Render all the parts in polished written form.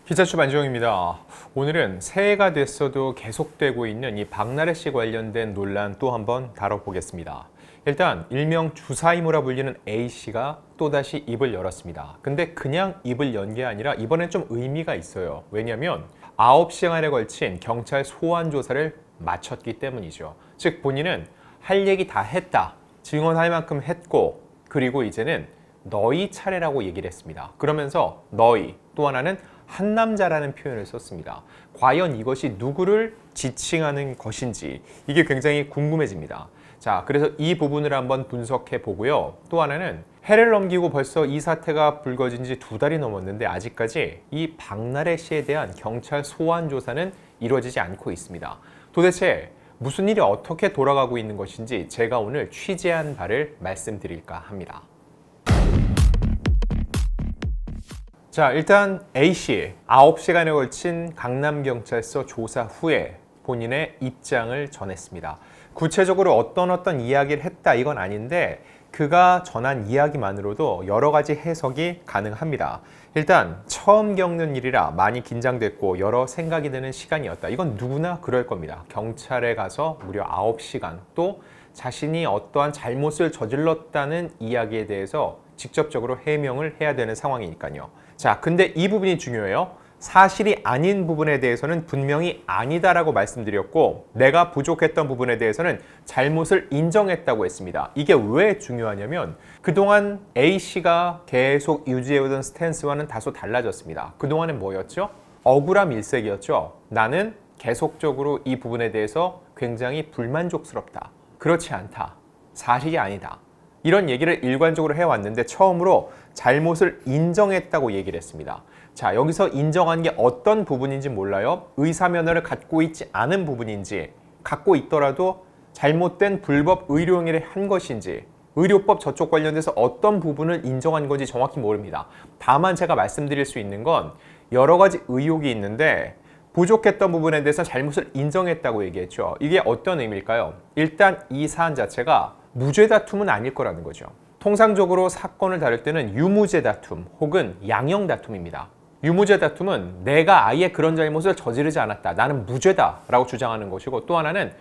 기차추 안지영입니다. 오늘은 새해가 됐어도 계속되고 있는 이 박나래 씨 관련된 논란 또 한번 다뤄보겠습니다. 일단 일명 주사이모라 불리는 A 씨가 또다시 입을 열었습니다. 근데 그냥 입을 연 게 아니라 이번엔 좀 의미가 있어요. 왜냐하면 9시간에 걸친 경찰 소환 조사를 마쳤기 때문이죠. 즉 본인은 할 얘기 다 했다. 증언할 만큼 했고 그리고 이제는 너희 차례라고 얘기를 했습니다. 그러면서 너희 또 하나는 한 남자라는 표현을 썼습니다. 과연 이것이 누구를 지칭하는 것인지 이게 굉장히 궁금해집니다. 자, 그래서 이 부분을 한번 분석해 보고요. 또 하나는 해를 넘기고 벌써 이 사태가 불거진 지 2달이 넘었는데 아직까지 이 박나래 씨에 대한 경찰 소환 조사는 이루어지지 않고 있습니다. 도대체 무슨 일이 어떻게 돌아가고 있는 것인지 제가 오늘 취재한 바를 말씀드릴까 합니다. 자, 일단 A씨 9시간에 걸친 강남경찰서 조사 후에 본인의 입장을 전했습니다. 구체적으로 어떤 이야기를 했다 이건 아닌데 그가 전한 이야기만으로도 여러 가지 해석이 가능합니다. 일단 처음 겪는 일이라 많이 긴장됐고 여러 생각이 드는 시간이었다. 이건 누구나 그럴 겁니다. 경찰에 가서 무려 9시간 또 자신이 어떠한 잘못을 저질렀다는 이야기에 대해서 직접적으로 해명을 해야 되는 상황이니까요. 자, 근데 이 부분이 중요해요. 사실이 아닌 부분에 대해서는 분명히 아니다라고 말씀드렸고 내가 부족했던 부분에 대해서는 잘못을 인정했다고 했습니다. 이게 왜 중요하냐면 그동안 A씨가 계속 유지해오던 스탠스와는 다소 달라졌습니다. 그동안은 뭐였죠? 억울함 일색이었죠. 나는 계속적으로 이 부분에 대해서 굉장히 불만족스럽다. 그렇지 않다. 사실이 아니다. 이런 얘기를 일관적으로 해왔는데 처음으로 잘못을 인정했다고 얘기를 했습니다. 자, 여기서 인정한 게 어떤 부분인지 몰라요. 의사면허를 갖고 있지 않은 부분인지 갖고 있더라도 잘못된 불법 의료행위를 한 것인지 의료법 저쪽 관련돼서 어떤 부분을 인정한 건지 정확히 모릅니다. 다만 제가 말씀드릴 수 있는 건 여러 가지 의혹이 있는데 부족했던 부분에 대해서 잘못을 인정했다고 얘기했죠. 이게 어떤 의미일까요? 일단 이 사안 자체가 무죄 다툼은 아닐 거라는 거죠. 통상적으로 사건을 다룰 때는 유무죄 다툼 혹은 양형 다툼입니다. 유무죄 다툼은 내가 아예 그런 잘못을 저지르지 않았다. 나는 무죄다 라고 주장하는 것이고 또 하나는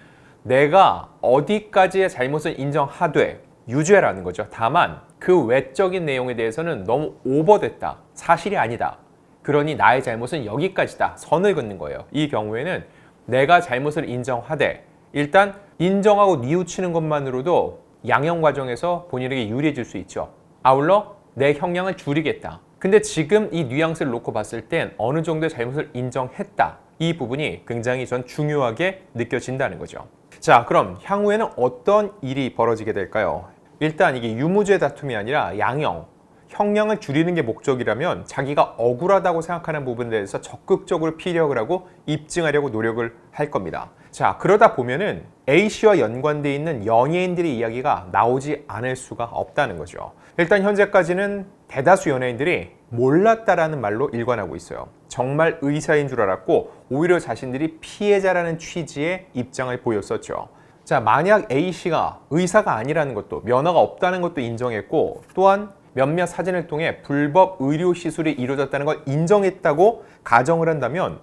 내가 어디까지의 잘못을 인정하되 유죄라는 거죠. 다만 그 외적인 내용에 대해서는 너무 오버됐다. 사실이 아니다. 그러니 나의 잘못은 여기까지다. 선을 긋는 거예요. 이 경우에는 내가 잘못을 인정하되 일단 인정하고 뉘우치는 것만으로도 양형 과정에서 본인에게 유리해질 수 있죠. 아울러 내 형량을 줄이겠다. 근데 지금 이 뉘앙스를 놓고 봤을 땐 어느 정도의 잘못을 인정했다. 이 부분이 굉장히 전 중요하게 느껴진다는 거죠. 자, 그럼 향후에는 어떤 일이 벌어지게 될까요? 일단 이게 유무죄 다툼이 아니라 양형, 형량을 줄이는 게 목적이라면 자기가 억울하다고 생각하는 부분에 대해서 적극적으로 피력을 하고 입증하려고 노력을 할 겁니다. 자, 그러다 보면은 A씨와 연관되어 있는 연예인들의 이야기가 나오지 않을 수가 없다는 거죠. 일단 현재까지는 대다수 연예인들이 몰랐다라는 말로 일관하고 있어요. 정말 의사인 줄 알았고 오히려 자신들이 피해자라는 취지의 입장을 보였었죠. 자, 만약 A씨가 의사가 아니라는 것도 면허가 없다는 것도 인정했고 또한 몇몇 사진을 통해 불법 의료 시술이 이루어졌다는 걸 인정했다고 가정을 한다면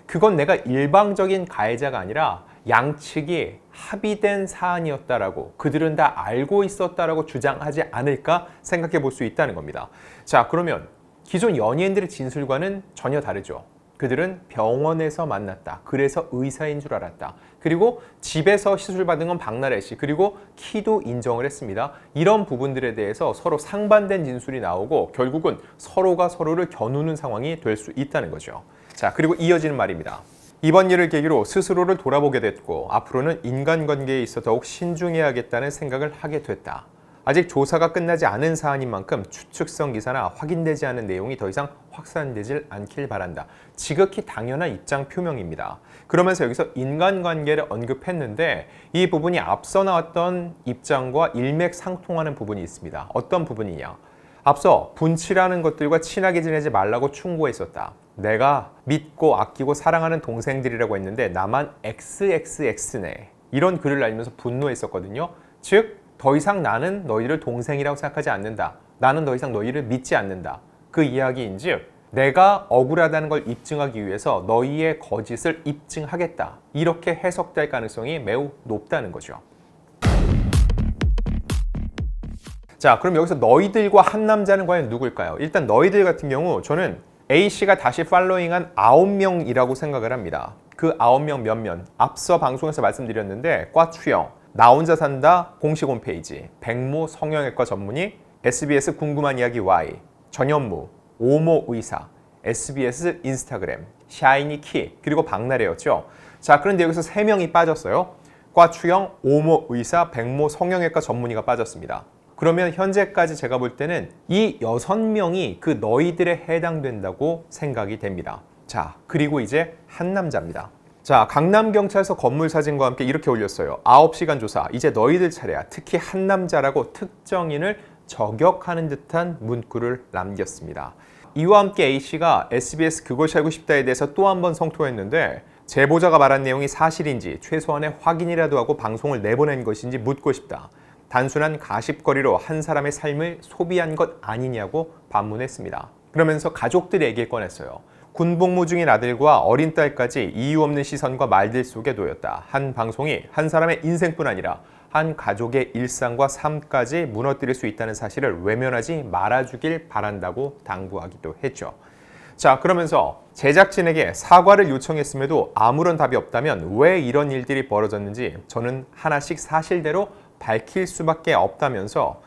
그건 내가 일방적인 가해자가 아니라 양측이 합의된 사안이었다라고 그들은 다 알고 있었다라고 주장하지 않을까 생각해 볼 수 있다는 겁니다. 자, 그러면 기존 연예인들의 진술과는 전혀 다르죠. 그들은 병원에서 만났다. 그래서 의사인 줄 알았다. 그리고 집에서 시술받은 건 박나래 씨. 그리고 키도 인정을 했습니다. 이런 부분들에 대해서 서로 상반된 진술이 나오고 결국은 서로가 서로를 겨누는 상황이 될 수 있다는 거죠. 자, 그리고 이어지는 말입니다. 이번 일을 계기로 스스로를 돌아보게 됐고 앞으로는 인간관계에 있어 더욱 신중해야겠다는 생각을 하게 됐다. 아직 조사가 끝나지 않은 사안인 만큼 추측성 기사나 확인되지 않은 내용이 더 이상 확산되질 않길 바란다. 지극히 당연한 입장 표명입니다. 그러면서 여기서 인간관계를 언급했는데 이 부분이 앞서 나왔던 입장과 일맥상통하는 부분이 있습니다. 어떤 부분이냐? 앞서 분치라는 것들과 친하게 지내지 말라고 충고했었다. 내가 믿고 아끼고 사랑하는 동생들이라고 했는데 나만 XXX네. 이런 글을 날리면서 분노했었거든요. 즉 더 이상 나는 너희를 동생이라고 생각하지 않는다. 나는 더 이상 너희를 믿지 않는다. 그 이야기인즉 내가 억울하다는 걸 입증하기 위해서 너희의 거짓을 입증하겠다. 이렇게 해석될 가능성이 매우 높다는 거죠. 자, 그럼 여기서 너희들과 한 남자는 과연 누굴까요? 일단 너희들 같은 경우 저는 A씨가 다시 팔로잉한 9명이라고 생각을 합니다. 그 9명 몇몇 앞서 방송에서 말씀드렸는데 꽈추영, 나 혼자 산다 공식 홈페이지, 백모 성형외과 전문의, SBS 궁금한 이야기 Y, 전현무, 오모 의사, SBS 인스타그램, 샤이니 키, 그리고 박나래였죠. 자, 그런데 여기서 3명이 빠졌어요. 꽈추영, 오모 의사, 백모 성형외과 전문의가 빠졌습니다. 그러면 현재까지 제가 볼 때는 이 6명이 그 너희들에 해당된다고 생각이 됩니다. 자, 그리고 이제 한 남자입니다. 자, 강남경찰서 건물 사진과 함께 이렇게 올렸어요. 9시간 조사, 이제 너희들 차례야. 특히 한 남자라고 특정인을 저격하는 듯한 문구를 남겼습니다. 이와 함께 A씨가 SBS 그것이 알고 싶다에 대해서 또 한 번 성토했는데 제보자가 말한 내용이 사실인지 최소한의 확인이라도 하고 방송을 내보낸 것인지 묻고 싶다. 단순한 가십거리로 한 사람의 삶을 소비한 것 아니냐고 반문했습니다. 그러면서 가족들 얘기를 꺼냈어요. 군복무 중인 아들과 어린 딸까지 이유 없는 시선과 말들 속에 놓였다. 한 방송이 한 사람의 인생뿐 아니라 한 가족의 일상과 삶까지 무너뜨릴 수 있다는 사실을 외면하지 말아주길 바란다고 당부하기도 했죠. 자, 그러면서 제작진에게 사과를 요청했음에도 아무런 답이 없다면 왜 이런 일들이 벌어졌는지 저는 하나씩 사실대로 밝힐 수밖에 없다면서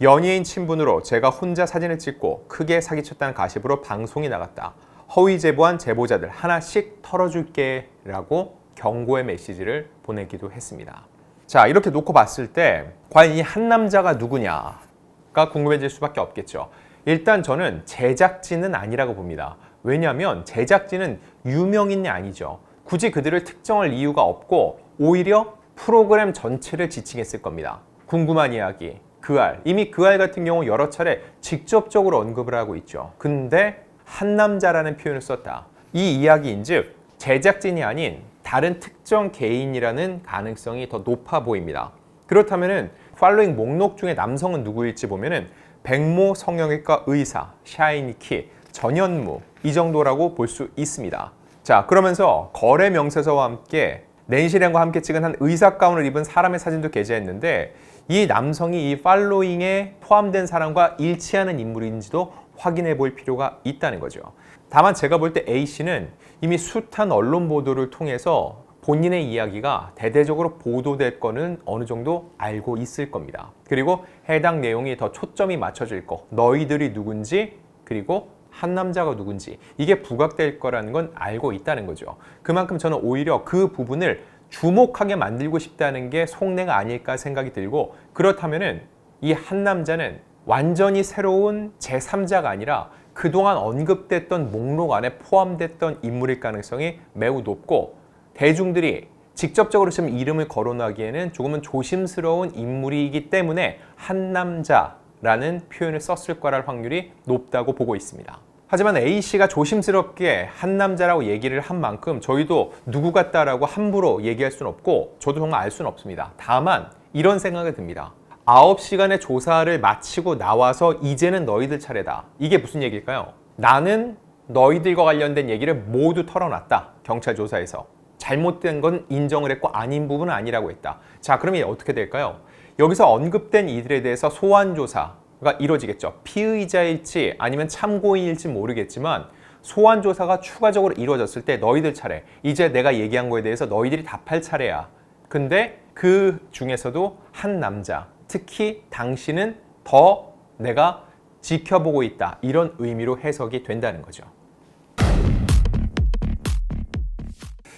연예인 친분으로 제가 혼자 사진을 찍고 크게 사기쳤다는 가십으로 방송이 나갔다. 허위 제보한 제보자들 하나씩 털어줄게 라고 경고의 메시지를 보내기도 했습니다. 자, 이렇게 놓고 봤을 때 과연 이 한 남자가 누구냐가 궁금해질 수밖에 없겠죠. 일단 저는 제작진은 아니라고 봅니다. 왜냐하면 제작진은 유명인이 아니죠. 굳이 그들을 특정할 이유가 없고 오히려 프로그램 전체를 지칭했을 겁니다. 궁금한 이야기, 그알. 이미 그알 같은 경우 여러 차례 직접적으로 언급을 하고 있죠. 근데 한 남자라는 표현을 썼다. 이 이야기인즉 제작진이 아닌 다른 특정 개인이라는 가능성이 더 높아 보입니다. 그렇다면은 팔로잉 목록 중에 남성은 누구일지 보면은 백모 성형외과 의사, 샤이니 키, 전현무 이 정도라고 볼 수 있습니다. 자, 그러면서 거래 명세서와 함께 낸시랭과 함께 찍은 한 의사 가운을 입은 사람의 사진도 게재했는데 이 남성이 이 팔로잉에 포함된 사람과 일치하는 인물인지도 확인해 볼 필요가 있다는 거죠. 다만 제가 볼 때 A씨는 이미 숱한 언론 보도를 통해서 본인의 이야기가 대대적으로 보도될 거는 어느 정도 알고 있을 겁니다. 그리고 해당 내용이 더 초점이 맞춰질 거, 너희들이 누군지 그리고 한 남자가 누군지 이게 부각될 거라는 건 알고 있다는 거죠. 그만큼 저는 오히려 그 부분을 주목하게 만들고 싶다는 게 속내가 아닐까 생각이 들고, 그렇다면은 이 한 남자는 완전히 새로운 제3자가 아니라 그동안 언급됐던 목록 안에 포함됐던 인물일 가능성이 매우 높고, 대중들이 직접적으로 지금 이름을 거론하기에는 조금은 조심스러운 인물이기 때문에 한 남자라는 표현을 썼을 거랄 확률이 높다고 보고 있습니다. 하지만 A씨가 조심스럽게 한 남자라고 얘기를 한 만큼 저희도 누구 같다라고 함부로 얘기할 수는 없고 저도 정말 알 수는 없습니다. 다만 이런 생각이 듭니다. 9시간의 조사를 마치고 나와서 이제는 너희들 차례다. 이게 무슨 얘기일까요? 나는 너희들과 관련된 얘기를 모두 털어놨다. 경찰 조사에서. 잘못된 건 인정을 했고 아닌 부분은 아니라고 했다. 자, 그러면 어떻게 될까요? 여기서 언급된 이들에 대해서 소환 조사가 이루어지겠죠. 피의자일지 아니면 참고인일지 모르겠지만 소환 조사가 추가적으로 이루어졌을 때 너희들 차례. 이제 내가 얘기한 거에 대해서 너희들이 답할 차례야. 근데 그 중에서도 한 남자, 특히 당신은 더 내가 지켜보고 있다. 이런 의미로 해석이 된다는 거죠.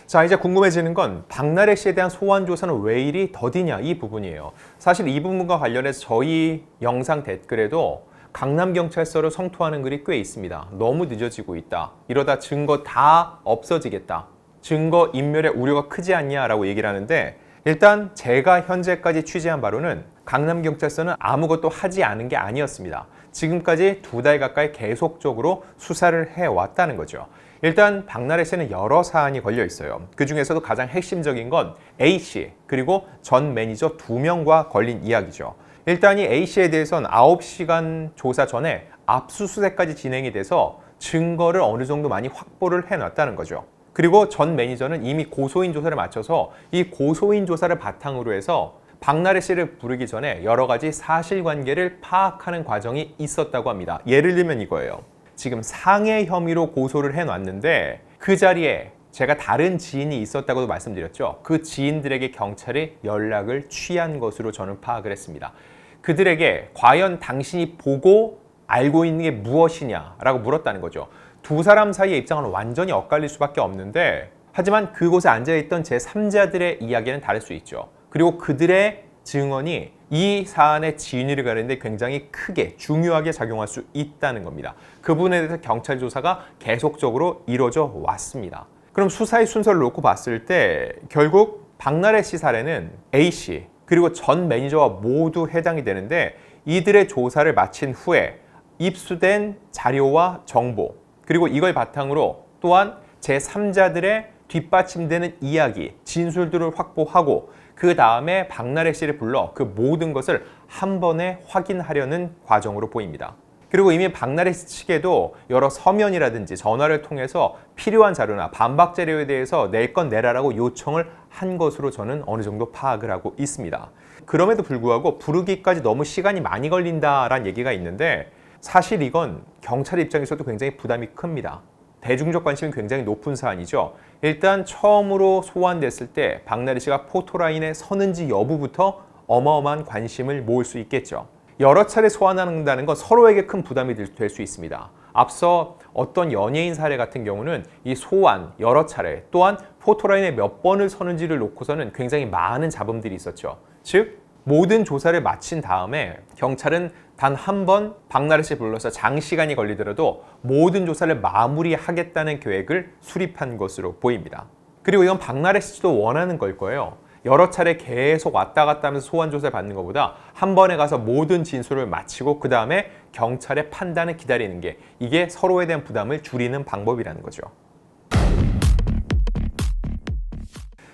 자, 이제 궁금해지는 건 박나래 씨에 대한 소환 조사는 왜 이리 더디냐 이 부분이에요. 사실 이 부분과 관련해서 저희 영상 댓글에도 강남경찰서를 성토하는 글이 꽤 있습니다. 너무 늦어지고 있다. 이러다 증거 다 없어지겠다. 증거 인멸의 우려가 크지 않냐라고 얘기를 하는데, 일단 제가 현재까지 취재한 바로는 강남경찰서는 아무것도 하지 않은 게 아니었습니다. 지금까지 2달 가까이 계속적으로 수사를 해왔다는 거죠. 일단 박나래 씨는 여러 사안이 걸려 있어요. 그 중에서도 가장 핵심적인 건 A씨 그리고 전 매니저 2명과 걸린 이야기죠. 일단 이 A씨에 대해서는 9시간 조사 전에 압수수색까지 진행이 돼서 증거를 어느 정도 많이 확보를 해놨다는 거죠. 그리고 전 매니저는 이미 고소인 조사를 마쳐서 이 고소인 조사를 바탕으로 해서 박나래 씨를 부르기 전에 여러 가지 사실관계를 파악하는 과정이 있었다고 합니다. 예를 들면 이거예요. 지금 상해 혐의로 고소를 해놨는데 그 자리에 제가 다른 지인이 있었다고도 말씀드렸죠. 그 지인들에게 경찰이 연락을 취한 것으로 저는 파악을 했습니다. 그들에게 과연 당신이 보고 알고 있는 게 무엇이냐라고 물었다는 거죠. 두 사람 사이의 입장은 완전히 엇갈릴 수밖에 없는데 하지만 그곳에 앉아있던 제3자들의 이야기는 다를 수 있죠. 그리고 그들의 증언이 이 사안의 진위를 가르는데 굉장히 크게 중요하게 작용할 수 있다는 겁니다. 그 부분에 대해서 경찰 조사가 계속적으로 이루어져 왔습니다. 그럼 수사의 순서를 놓고 봤을 때 결국 박나래 씨 사례는 A씨 그리고 전 매니저와 모두 해당이 되는데 이들의 조사를 마친 후에 입수된 자료와 정보 그리고 이걸 바탕으로 또한 제3자들의 뒷받침되는 이야기, 진술들을 확보하고 그 다음에 박나래 씨를 불러 그 모든 것을 한 번에 확인하려는 과정으로 보입니다. 그리고 이미 박나래 씨 측에도 여러 서면이라든지 전화를 통해서 필요한 자료나 반박 자료에 대해서 낼 건 내라라고 요청을 한 것으로 저는 어느 정도 파악을 하고 있습니다. 그럼에도 불구하고 부르기까지 너무 시간이 많이 걸린다라는 얘기가 있는데 사실 이건 경찰 입장에서도 굉장히 부담이 큽니다. 대중적 관심이 굉장히 높은 사안이죠. 일단 처음으로 소환됐을 때 박나래 씨가 포토라인에 서는지 여부부터 어마어마한 관심을 모을 수 있겠죠. 여러 차례 소환한다는 건 서로에게 큰 부담이 될 수 있습니다. 앞서 어떤 연예인 사례 같은 경우는 이 소환 여러 차례 또한 포토라인에 몇 번을 서는지를 놓고서는 굉장히 많은 잡음들이 있었죠. 즉 모든 조사를 마친 다음에 경찰은 단 한 번 박나래 씨 불러서 장시간이 걸리더라도 모든 조사를 마무리하겠다는 계획을 수립한 것으로 보입니다. 그리고 이건 박나래 씨도 원하는 걸 거예요. 여러 차례 계속 왔다 갔다 하면서 소환 조사를 받는 것보다 한 번에 가서 모든 진술을 마치고 그 다음에 경찰의 판단을 기다리는 게 이게 서로에 대한 부담을 줄이는 방법이라는 거죠.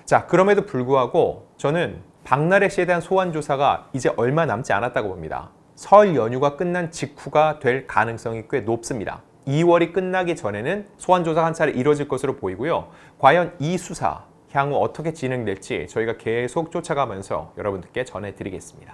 자, 그럼에도 불구하고 저는 박나래 씨에 대한 소환 조사가 이제 얼마 남지 않았다고 봅니다. 설 연휴가 끝난 직후가 될 가능성이 꽤 높습니다. 2월이 끝나기 전에는 소환 조사가 한 차례 이루어질 것으로 보이고요. 과연 이 수사 향후 어떻게 진행될지 저희가 계속 쫓아가면서 여러분들께 전해드리겠습니다.